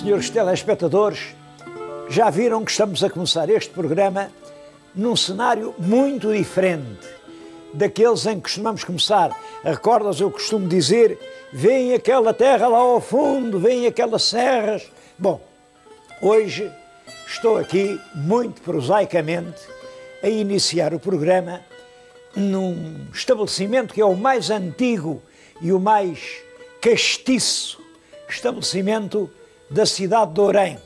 senhores telespectadores, já viram que estamos a começar este programa num cenário muito diferente daqueles em que costumamos começar. Recordas, eu costumo dizer, vem aquela terra lá ao fundo, vem aquelas serras. Bom, hoje estou aqui, muito prosaicamente, a iniciar o programa num estabelecimento que é o mais antigo e o mais castiço estabelecimento da cidade de Orém.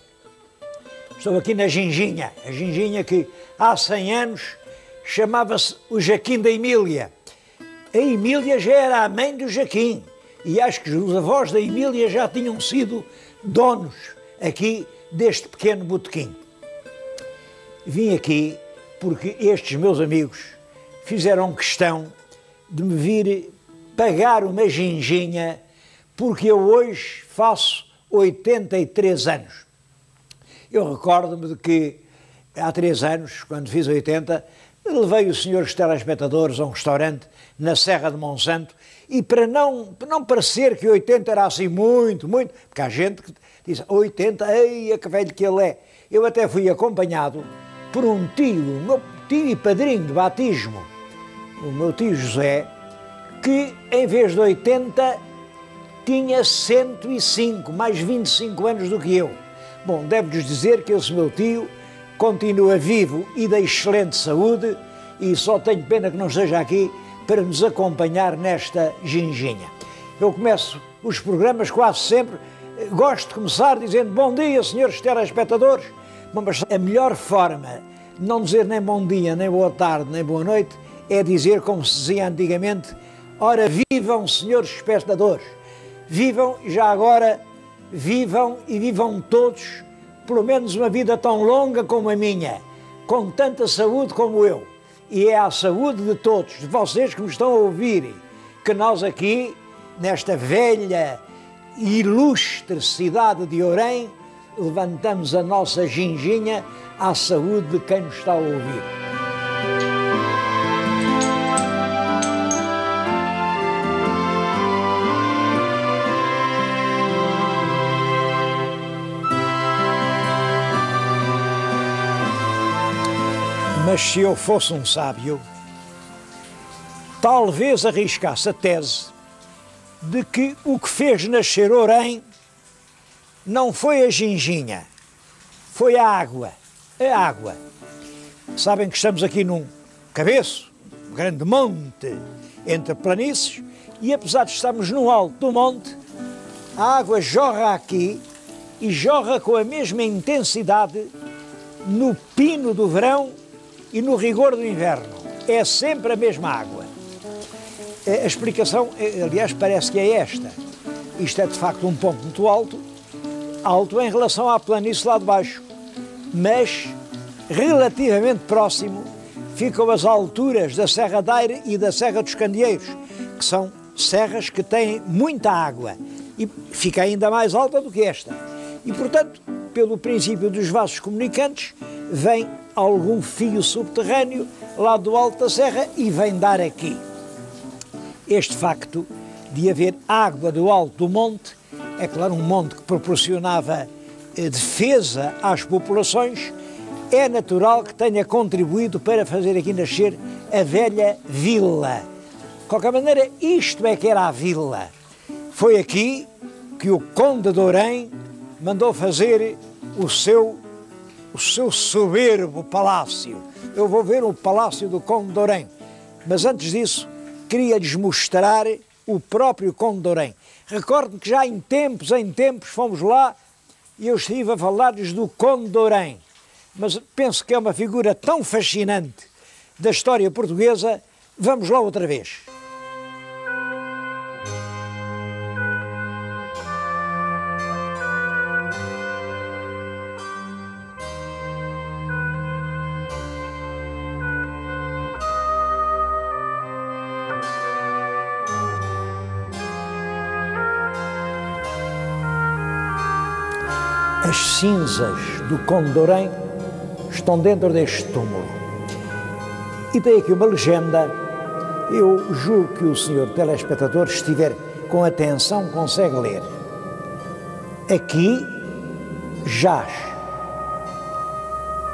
Estou aqui na Ginginha, a Ginginha que há 100 anos chamava-se o Jaquim da Emília. A Emília já era a mãe do Jaquim e acho que os avós da Emília já tinham sido donos aqui deste pequeno botequim. Vim aqui porque estes meus amigos fizeram questão de me vir pagar uma ginginha porque eu hoje faço 83 anos. Eu recordo-me de que há 3 anos, quando fiz 80, levei os senhores telespectadores a um restaurante na Serra de Monsanto e para não parecer que 80 era assim muito, porque há gente que diz 80, ei, que velho que ele é. Eu até fui acompanhado por um tio, o meu tio e padrinho de batismo, o meu tio José, que em vez de 80 tinha 105, mais 25 anos do que eu. Bom, devo-vos dizer que esse meu tio continua vivo e de excelente saúde e só tenho pena que não esteja aqui para nos acompanhar nesta ginginha. Eu começo os programas quase sempre, gosto de começar dizendo bom dia, senhores telespectadores, mas a melhor forma de não dizer nem bom dia, nem boa tarde, nem boa noite, é dizer como se dizia antigamente, ora vivam, senhores espectadores, vivam e já agora vivam e vivam todos pelo menos uma vida tão longa como a minha, com tanta saúde como eu. E é a saúde de todos, de vocês que me estão a ouvir, que nós aqui, nesta velha e ilustre cidade de Orém, levantamos a nossa ginginha à saúde de quem nos está a ouvir. Mas se eu fosse um sábio, talvez arriscasse a tese de que o que fez nascer Orém não foi a ginginha, foi a água. A água. Sabem que estamos aqui num cabeço, um grande monte entre planícies, e apesar de estarmos no alto do monte, a água jorra aqui e jorra com a mesma intensidade no pino do verão e no rigor do inverno. É sempre a mesma água. A explicação, aliás, parece que é esta. Isto é de facto um ponto muito alto em relação à planície lá de baixo, mas relativamente próximo ficam as alturas da Serra da Eire e da Serra dos Candeeiros, que são serras que têm muita água e fica ainda mais alta do que esta. E, portanto, pelo princípio dos vasos comunicantes, vem algum fio subterrâneo lá do alto da serra e vem dar aqui. Este facto de haver água do alto do monte, é claro, um monte que proporcionava defesa às populações, é natural que tenha contribuído para fazer aqui nascer a velha vila. De qualquer maneira, isto é que era a vila. Foi aqui que o Conde de Orém mandou fazer o seu soberbo palácio. Eu vou ver o palácio do Conde de Orém, mas antes disso queria-lhes mostrar o próprio Conde de Orém. Recordo que já em tempos fomos lá e eu estive a falar-lhes do Conde de Orém, mas penso que é uma figura tão fascinante da história portuguesa. Vamos lá outra vez. As cinzas do Conde de Orém estão dentro deste túmulo. E tem aqui uma legenda, eu julgo que o senhor telespectador, se estiver com atenção, consegue ler. Aqui jaz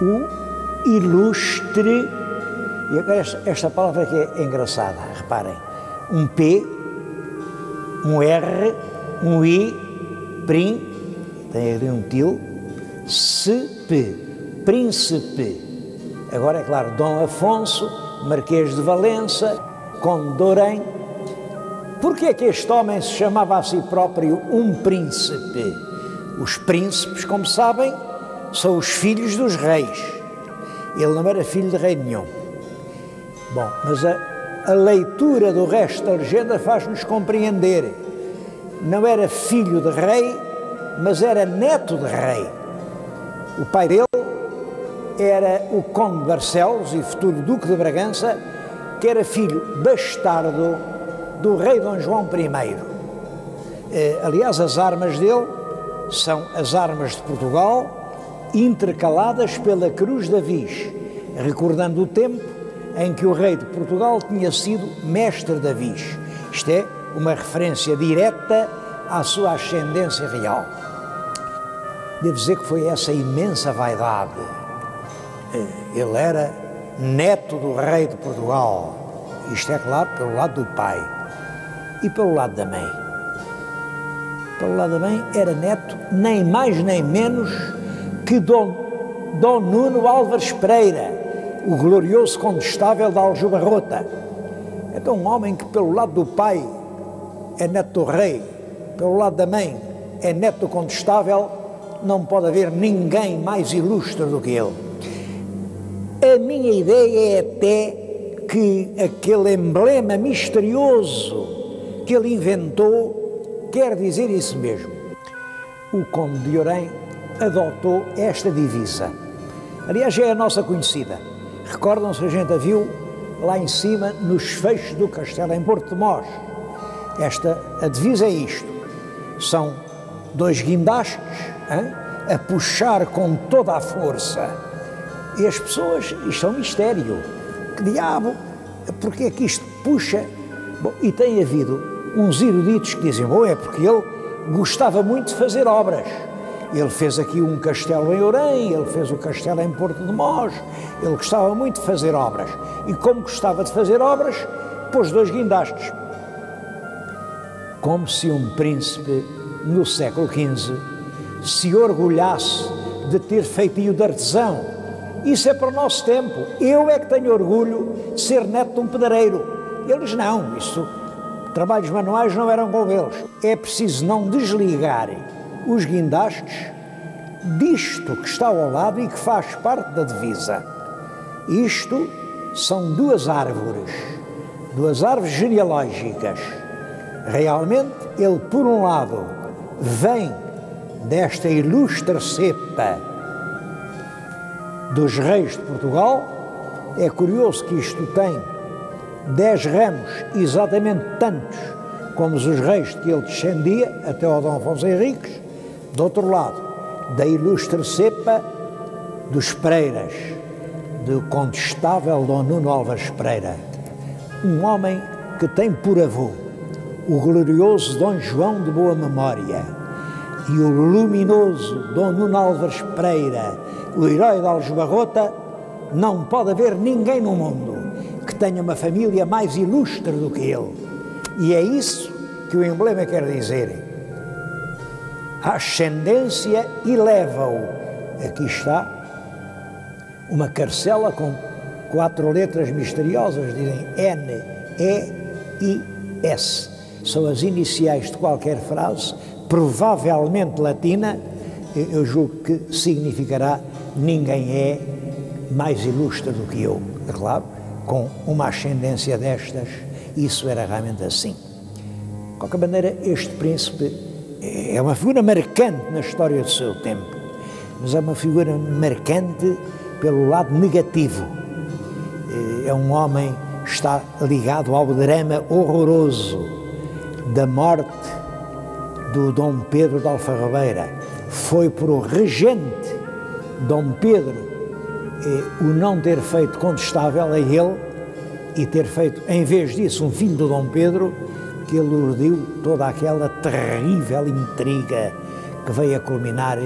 o ilustre, e agora esta palavra que é engraçada, reparem, um P, um R, um I, prim, tem ali um til, príncipe. Agora é claro, Dom Afonso, Marquês de Valença, Conde de Orém. Porquê é que este homem se chamava a si próprio um príncipe? Os príncipes, como sabem, são os filhos dos reis. Ele não era filho de rei nenhum. Bom, mas a leitura do resto da legenda faz-nos compreender. Não era filho de rei, mas era neto de rei. O pai dele era o Conde de Barcelos e futuro Duque de Bragança, que era filho bastardo do rei Dom João I. Aliás, as armas dele são as armas de Portugal, intercaladas pela Cruz da Viz, recordando o tempo em que o rei de Portugal tinha sido mestre da Viz. Isto é uma referência direta à sua ascendência real. Devo dizer que foi essa imensa vaidade. Ele era neto do rei de Portugal. Isto é claro, pelo lado do pai. E pelo lado da mãe? Pelo lado da mãe era neto, nem mais nem menos, que Dom Nuno Álvares Pereira, o glorioso condestável da Aljubarrota. Então um homem que pelo lado do pai é neto do rei, pelo lado da mãe é neto do condestável, não pode haver ninguém mais ilustre do que ele. A minha ideia é até que aquele emblema misterioso que ele inventou quer dizer isso mesmo. O Conde de Orém adotou esta divisa. Aliás, é a nossa conhecida. Recordam-se que a gente a viu lá em cima nos feixes do castelo em Porto de Mós. A divisa é isto. São dois guindastes a puxar com toda a força. E as pessoas, isto é um mistério. Que diabo, porque é que isto puxa? Bom, e tem havido uns eruditos que dizem, bom, é porque ele gostava muito de fazer obras. Ele fez aqui um castelo em Orém, ele fez o castelo em Porto de Mós, ele gostava muito de fazer obras. E como gostava de fazer obras, pôs dois guindastes. Como se um príncipe, no século XV, se orgulhasse de ter feitio de artesão. Isso é para o nosso tempo. Eu é que tenho orgulho de ser neto de um pedreiro. Eles não, isso, trabalhos manuais não eram com eles. É preciso não desligar os guindastes disto que está ao lado e que faz parte da divisa. Isto são duas árvores genealógicas. Realmente, ele, por um lado, vem desta ilustre cepa dos reis de Portugal. É curioso que isto tem 10 ramos, exatamente tantos como os reis de que ele descendia, até ao Dom Afonso Henriques. Do outro lado, da ilustre cepa dos Pereiras, do condestável Dom Nuno Álvares Pereira, um homem que tem por avô o glorioso Dom João de boa memória e o luminoso Dom Nuno Álvares Pereira, o herói da Aljubarrota. Não pode haver ninguém no mundo que tenha uma família mais ilustre do que ele. E é isso que o emblema quer dizer. A ascendência eleva-o. Aqui está uma carcela com 4 letras misteriosas, dizem N, E, I, S. São as iniciais de qualquer frase, provavelmente latina. Eu julgo que significará ninguém é mais ilustre do que eu. É claro, com uma ascendência destas, isso era realmente assim. De qualquer maneira, este príncipe é uma figura marcante na história do seu tempo, mas é uma figura marcante pelo lado negativo. É um homem que está ligado ao drama horroroso da morte do Dom Pedro de Alfarrabeira. Foi por o regente Dom Pedro o não ter feito condestável a ele e ter feito, em vez disso, um filho do Dom Pedro, que ele urdiu toda aquela terrível intriga que veio a culminar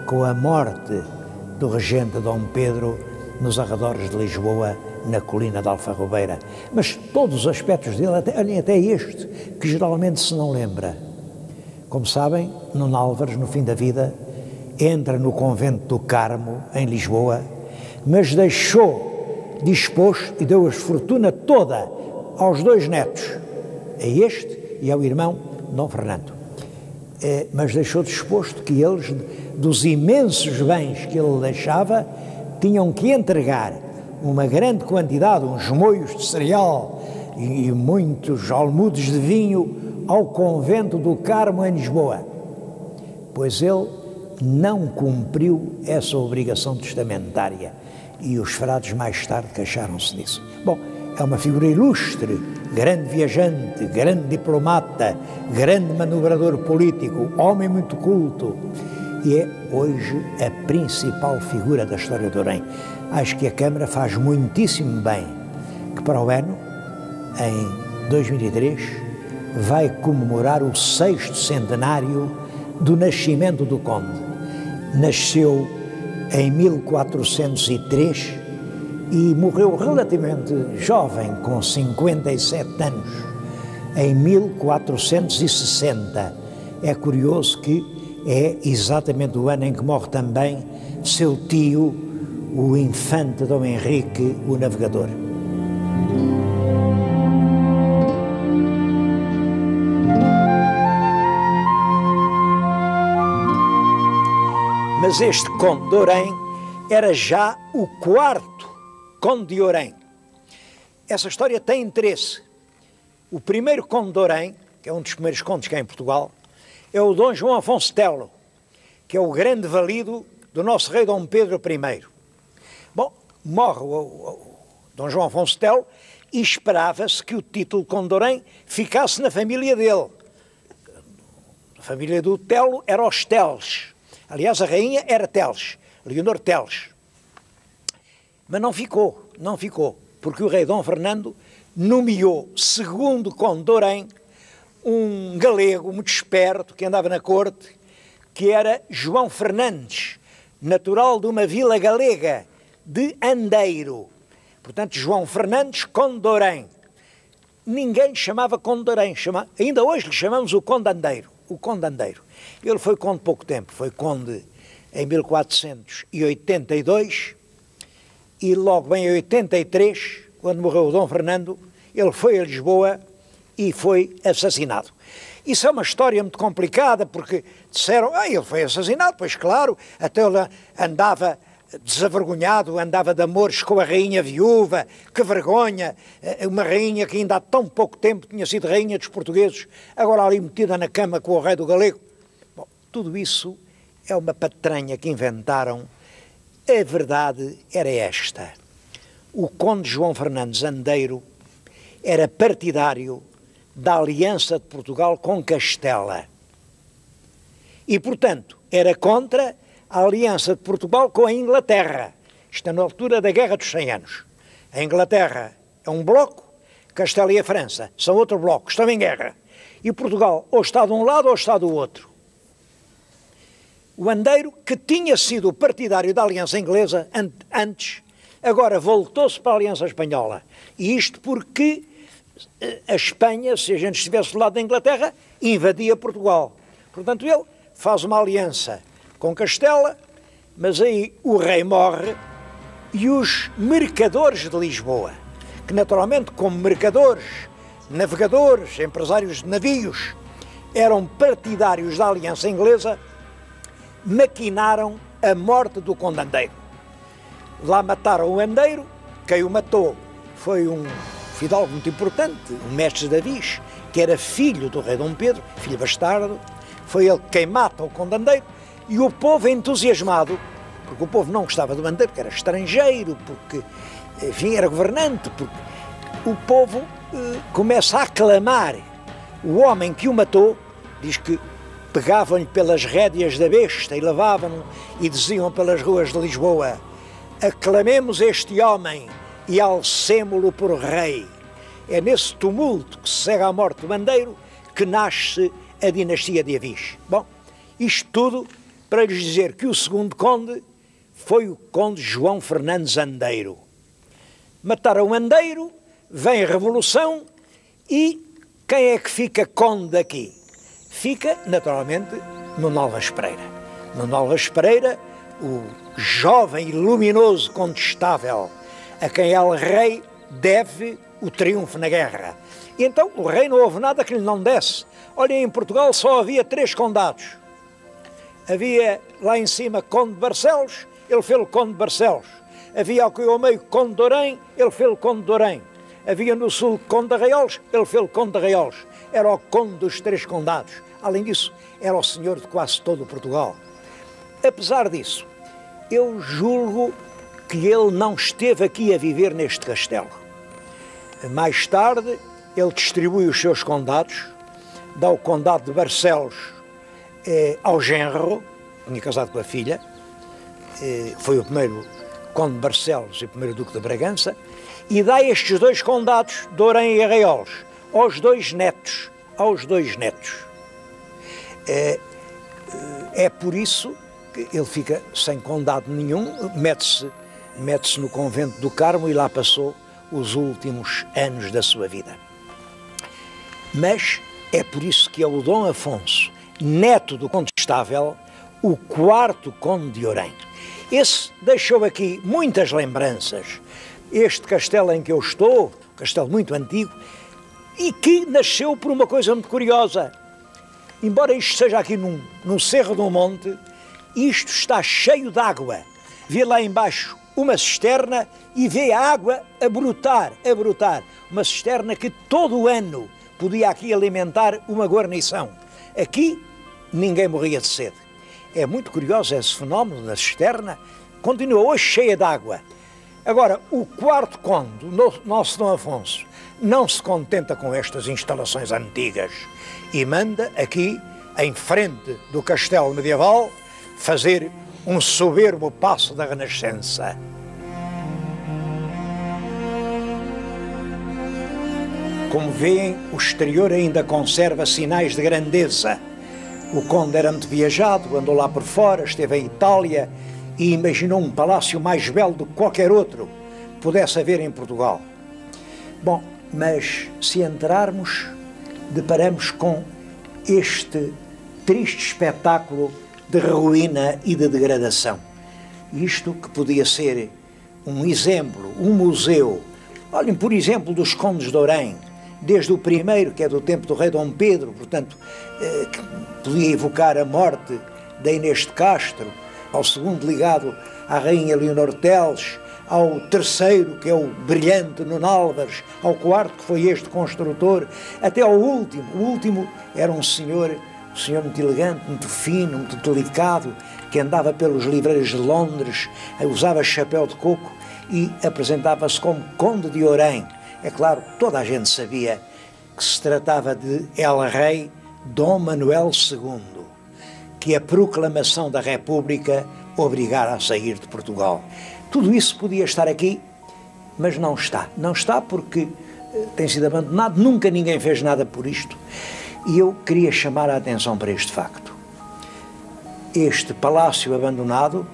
com a morte do regente Dom Pedro nos arredores de Lisboa, na colina de Alfarrobeira. Mas todos os aspectos dele, até este, que geralmente se não lembra. Como sabem, Nuno Álvares, no fim da vida, entra no convento do Carmo, em Lisboa, mas deixou disposto e deu a fortuna toda aos dois netos, a este e ao irmão Dom Fernando. Mas deixou disposto que eles, dos imensos bens que ele deixava, tinham que entregar uma grande quantidade, uns moios de cereal e muitos almudes de vinho ao convento do Carmo em Lisboa, pois ele não cumpriu essa obrigação testamentária e os frades mais tarde queixaram-se disso. Bom, é uma figura ilustre, grande viajante, grande diplomata, grande manobrador político, homem muito culto, e é hoje a principal figura da história do Orém. Acho que a Câmara faz muitíssimo bem que para o ano, em 2003, vai comemorar o 6º centenário do nascimento do Conde. Nasceu em 1403 e morreu relativamente jovem, com 57 anos, em 1460. É curioso que é exatamente o ano em que morre também seu tio, o infante Dom Henrique, o Navegador. Mas este Conde de Orém era já o 4º Conde de Orém. Essa história tem interesse. O primeiro Conde de Orém, que é um dos primeiros condes que há em Portugal, é o Dom João Afonso Telo, que é o grande valido do nosso rei Dom Pedro I. Bom, morre o Dom João Afonso Telo e esperava-se que o título Conde de Orém ficasse na família dele. A família do Telo era os Teles. Aliás, a rainha era Teles, Leonor Teles. Mas não ficou, porque o rei Dom Fernando nomeou segundo Conde de Orém um galego muito esperto que andava na corte, que era João Fernandes, natural de uma vila galega de Andeiro. Portanto, João Fernandes, Conde de Orém. Ninguém lhe chamava Conde de Orém, ainda hoje lhe chamamos o Conde Andeiro. O Conde Andeiro. Ele foi conde pouco tempo, foi conde em 1482 e logo em 83, quando morreu o Dom Fernando, ele foi a Lisboa e foi assassinado. Isso é uma história muito complicada, porque disseram, ele foi assassinado, pois claro, até ele andava desavergonhado, andava de amores com a rainha viúva, que vergonha, uma rainha que ainda há tão pouco tempo tinha sido rainha dos portugueses, agora ali metida na cama com o rei do galego. Bom, tudo isso é uma patranha que inventaram. A verdade era esta: o conde João Fernandes Andeiro era partidário da aliança de Portugal com Castela e, portanto, era contra a aliança de Portugal com a Inglaterra. Isto é na altura da Guerra dos 100 Anos. A Inglaterra é um bloco, Castela e a França são outro bloco, estão em guerra. E Portugal ou está de um lado ou está do outro. O Andeiro, que tinha sido partidário da aliança inglesa antes, agora voltou-se para a aliança espanhola. E isto porque a Espanha, se a gente estivesse do lado da Inglaterra, invadia Portugal. Portanto, ele faz uma aliança com Castela, mas aí o rei morre e os mercadores de Lisboa, que naturalmente como mercadores, navegadores, empresários de navios, eram partidários da aliança inglesa, maquinaram a morte do Conde Andeiro. Lá mataram o Andeiro. Quem o matou foi um fidalgo muito importante, um mestre de navios, que era filho do rei Dom Pedro, filho bastardo. Foi ele quem mata o Conde Andeiro. E o povo entusiasmado, porque o povo não gostava do Andeiro, porque era estrangeiro, porque, enfim, era governante, porque o povo começa a aclamar o homem que o matou. Diz que pegavam-lhe pelas rédeas da besta e levavam-no e diziam pelas ruas de Lisboa: aclamemos este homem e alcemo-lo por rei. É nesse tumulto que se segue à morte do Andeiro que nasce a dinastia de Avis. Bom, isto tudo para lhes dizer que o segundo conde foi o conde João Fernandes Andeiro. Mataram Andeiro, vem a Revolução e quem é que fica conde daqui? Fica, naturalmente, Nuno Álvares Pereira. Nuno Álvares Pereira, o jovem e luminoso condestável, a quem El Rei deve o triunfo na guerra. E então o rei não houve nada que lhe não desse. Olha, em Portugal só havia 3 condados. Havia lá em cima Conde de Barcelos, ele fez o Conde de Barcelos. Havia aqui ao meio Conde de Orém, ele fez o Conde de Orém. Havia no sul Conde de Arraiolos, ele fez o Conde de Arraiolos. Era o Conde dos 3 condados. Além disso, era o senhor de quase todo o Portugal. Apesar disso, eu julgo que ele não esteve aqui a viver neste castelo. Mais tarde, ele distribui os seus condados, dá o condado de Barcelos ao genro, tinha casado com a filha, foi o primeiro conde de Barcelos e o primeiro duque de Bragança, e dá estes 2 condados, de Orém e Arraiolos, aos 2 netos, É por isso que ele fica sem condado nenhum, mete-se no convento do Carmo e lá passou os últimos anos da sua vida. Mas é por isso que é o Dom Afonso, neto do Condestável, o 4º conde de Orém. Esse deixou aqui muitas lembranças. Este castelo em que eu estou, um castelo muito antigo, e que nasceu por uma coisa muito curiosa. Embora isto seja aqui num cerro de um monte, isto está cheio de água. Vê lá embaixo uma cisterna e vê a água a brotar. Uma cisterna que todo o ano podia aqui alimentar uma guarnição. Aqui ninguém morria de sede. É muito curioso esse fenómeno da cisterna, continua hoje cheia de água. Agora, o 4º conde, o nosso Dom Afonso, não se contenta com estas instalações antigas e manda aqui, em frente do castelo medieval, fazer um soberbo passo da Renascença. Como veem, o exterior ainda conserva sinais de grandeza. O conde era muito viajado, andou lá por fora, esteve em Itália e imaginou um palácio mais belo do que qualquer outro pudesse haver em Portugal. Bom, mas se entrarmos, deparamos com este triste espetáculo de ruína e de degradação. Isto que podia ser um exemplo, um museu. Olhem, por exemplo, dos condes de Orém, desde o primeiro, que é do tempo do rei Dom Pedro, portanto, que podia evocar a morte da Inês de Castro, ao segundo ligado à rainha Leonor Teles, ao terceiro, que é o brilhante Nuno Álvares, ao 4º, que foi este construtor, até ao último. O último era um senhor muito elegante, muito fino, muito delicado, que andava pelos livreiros de Londres, usava chapéu de coco e apresentava-se como Conde de Orém. É claro, toda a gente sabia que se tratava de El Rei Dom Manuel II, que a proclamação da República obrigara a sair de Portugal. Tudo isso podia estar aqui, mas não está. Não está porque tem sido abandonado, nunca ninguém fez nada por isto. E eu queria chamar a atenção para este facto. Este palácio abandonado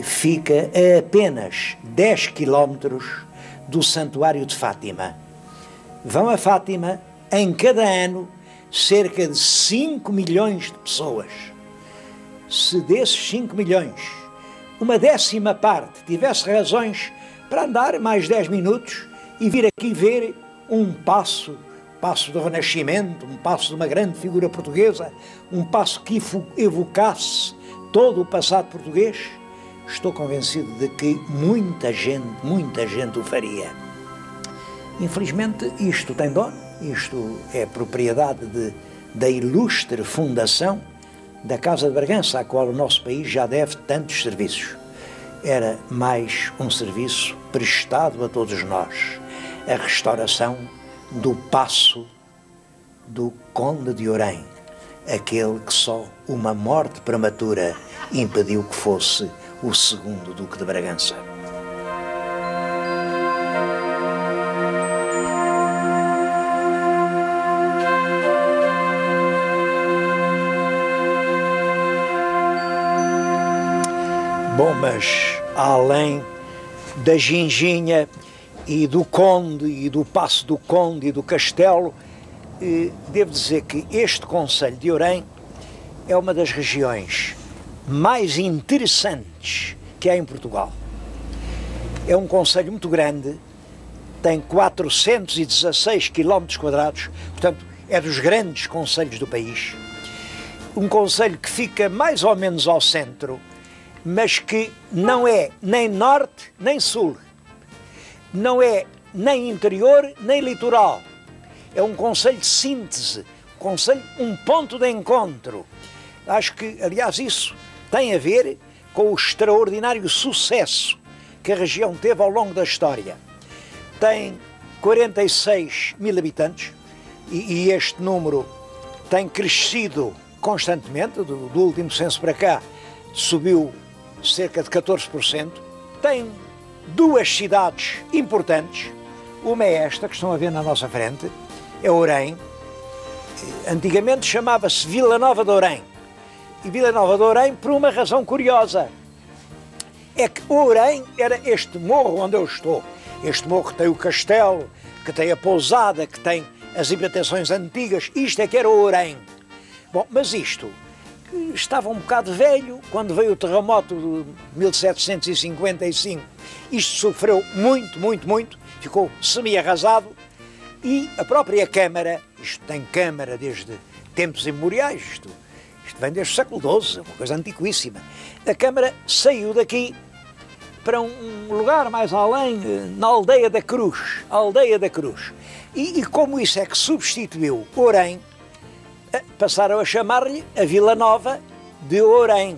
fica a apenas 10 quilómetros do Santuário de Fátima. Vão a Fátima, em cada ano, cerca de 5 milhões de pessoas. Se desses 5 milhões, uma 10ª parte tivesse razões para andar mais 10 minutos e vir aqui ver um passo do Renascimento, um passo de uma grande figura portuguesa, um passo que evocasse todo o passado português, estou convencido de que muita gente o faria. Infelizmente, isto tem dono, isto é propriedade da ilustre fundação da Casa de Bragança, à qual o nosso país já deve tantos serviços. Era mais um serviço prestado a todos nós, a restauração do paço do Conde de Orém, aquele que só uma morte prematura impediu que fosse o 2º Duque de Bragança. Bom, mas além da Ginginha e do Conde e do Paço do Conde e do Castelo, devo dizer que este concelho de Ourém é uma das regiões mais interessantes que há em Portugal. É um concelho muito grande, tem 416 km², portanto é dos grandes concelhos do país. Um concelho que fica mais ou menos ao centro, mas que não é nem norte nem sul, não é nem interior nem litoral. É um concelho de síntese, um ponto de encontro. Acho que, aliás, isso tem a ver com o extraordinário sucesso que a região teve ao longo da história. Tem 46 mil habitantes e este número tem crescido constantemente, do último censo para cá subiu cerca de 14%. Tem duas cidades importantes, uma é esta que estão a ver na nossa frente, é Ourém. Antigamente chamava-se Vila Nova de Ourém, e Vila Nova de Ourém por uma razão curiosa, é que Ourém era este morro onde eu estou, este morro que tem o castelo, que tem a pousada, que tem as habitações antigas, isto é que era Ourém. Bom, mas isto estava um bocado velho quando veio o terremoto de 1755. Isto sofreu muito, ficou semi-arrasado e a própria Câmara, isto tem Câmara desde tempos imemoriais, isto vem desde o século XII, uma coisa antiquíssima. A Câmara saiu daqui para um lugar mais além, na Aldeia da Cruz, E como isso é que substituiu Ourém, passaram a chamar-lhe a Vila Nova de Ourém.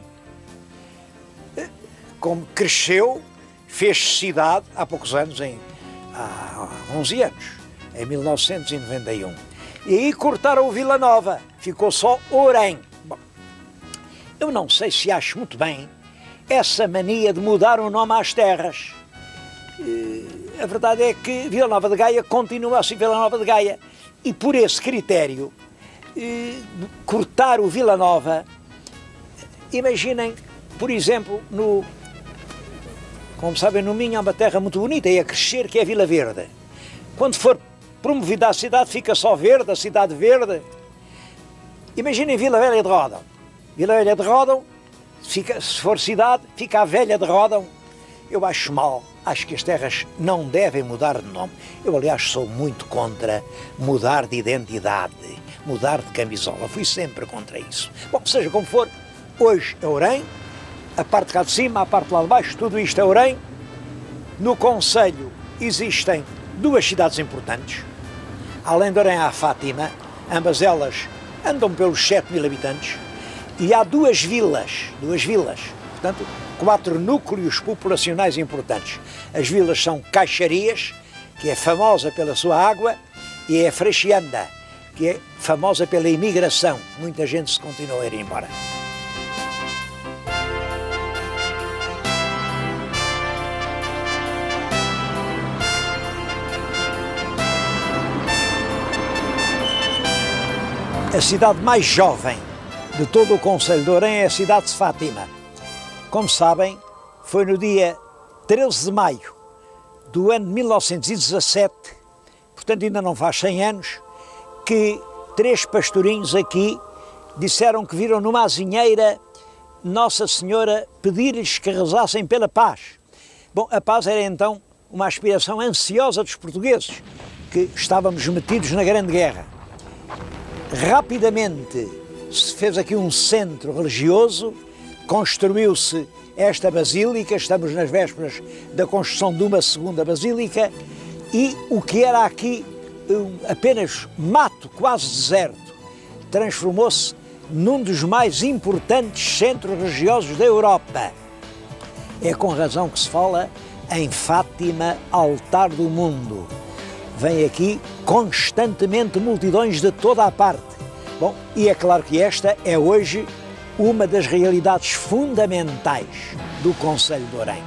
Como cresceu, fez cidade há poucos anos, há 11 anos, em 1991. E aí cortaram o Vila Nova, ficou só Ourém. Bom, eu não sei se acho muito bem essa mania de mudar o nome às terras. A verdade é que Vila Nova de Gaia continua a ser Vila Nova de Gaia. E por esse critério, cortar o Vila Nova, imaginem, por exemplo, como sabem, no Minho há uma terra muito bonita e a crescer, que é Vila Verde. Quando for promovida a cidade, fica só verde, a cidade verde. Imaginem Vila Velha de Ródão. Vila Velha de Ródão, se for cidade, fica a Velha de Ródão. Eu acho mal, acho que as terras não devem mudar de nome. Eu, aliás, sou muito contra mudar de identidade, mudar de camisola, fui sempre contra isso. Bom, seja como for, hoje é Ourém, a parte cá de cima, a parte lá de baixo, tudo isto é Ourém. No concelho existem duas cidades importantes, além de Ourém há Fátima, ambas elas andam pelos 7 mil habitantes, e há duas vilas, portanto, 4 núcleos populacionais importantes. As vilas são Caixarias, que é famosa pela sua água, e é Freixianda, que é famosa pela imigração. Muita gente se continua a ir embora. A cidade mais jovem de todo o concelho de Ourém é a cidade de Fátima. Como sabem, foi no dia 13 de maio do ano de 1917, portanto ainda não faz 100 anos, que 3 pastorinhos aqui disseram que viram numa azinheira Nossa Senhora pedir-lhes que rezassem pela paz. Bom, a paz era então uma aspiração ansiosa dos portugueses, que estávamos metidos na Grande Guerra. Rapidamente se fez aqui um centro religioso, construiu-se esta basílica, estamos nas vésperas da construção de uma segunda basílica, e o que era aqui apenas mato, quase deserto, transformou-se num dos mais importantes centros religiosos da Europa. É com razão que se fala em Fátima, altar do mundo. Vêm aqui constantemente multidões de toda a parte. Bom, e é claro que esta é hoje uma das realidades fundamentais do concelho de Ourém.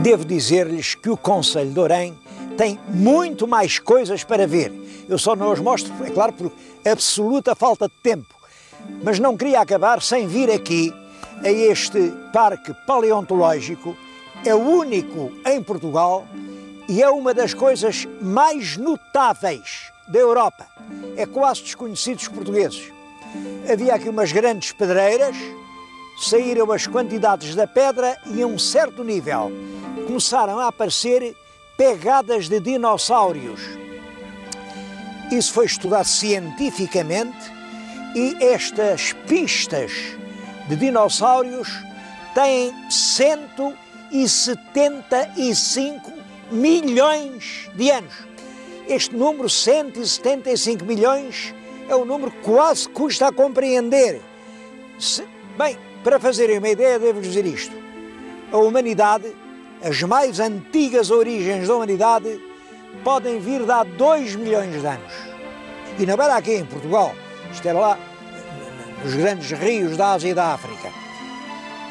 Devo dizer-lhes que o concelho de Ourém tem muito mais coisas para ver. Eu só não os mostro, é claro, por absoluta falta de tempo. Mas não queria acabar sem vir aqui a este parque paleontológico. É o único em Portugal e é uma das coisas mais notáveis da Europa. É quase desconhecido dos portugueses. Havia aqui umas grandes pedreiras, saíram as quantidades da pedra e a um certo nível começaram a aparecer pegadas de dinossauros. Isso foi estudado cientificamente e estas pistas de dinossauros têm 175 milhões de anos. Este número, 175 milhões, é um número que quase custa a compreender. Bem, para fazerem uma ideia, devo dizer isto. A humanidade, as mais antigas origens da humanidade, podem vir de há 2 milhões de anos. E não era aqui em Portugal, isto era lá nos grandes rios da Ásia e da África.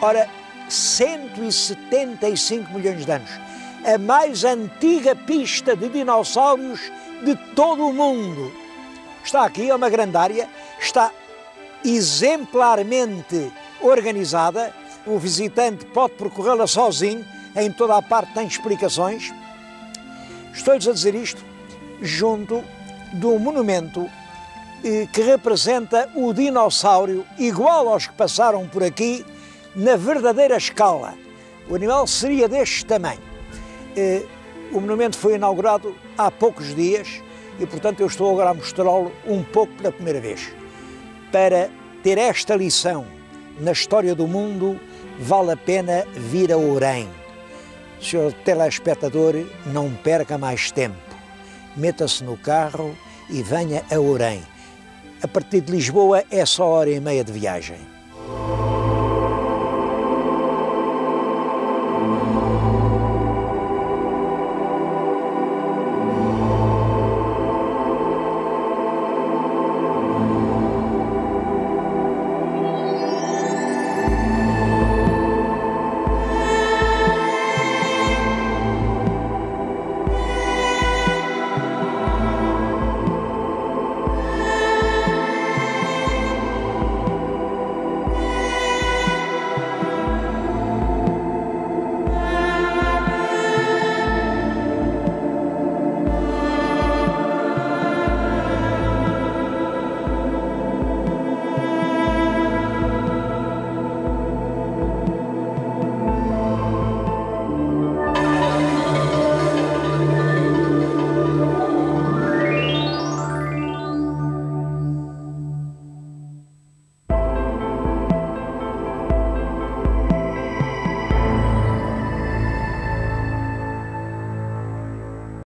Ora, 175 milhões de anos. A mais antiga pista de dinossauros de todo o mundo. Está aqui, é uma grande área, está exemplarmente organizada. O visitante pode percorrê-la sozinho, em toda a parte tem explicações. Estou-lhes a dizer isto junto de um monumento que representa o dinossauro igual aos que passaram por aqui na verdadeira escala. O animal seria deste tamanho. O monumento foi inaugurado há poucos dias e, portanto, eu estou agora a mostrá-lo um pouco pela primeira vez. Para ter esta lição na história do mundo, vale a pena vir a Ourém. Senhor telespectador, não perca mais tempo. Meta-se no carro e venha a Ourém. A partir de Lisboa é só 1h30 de viagem.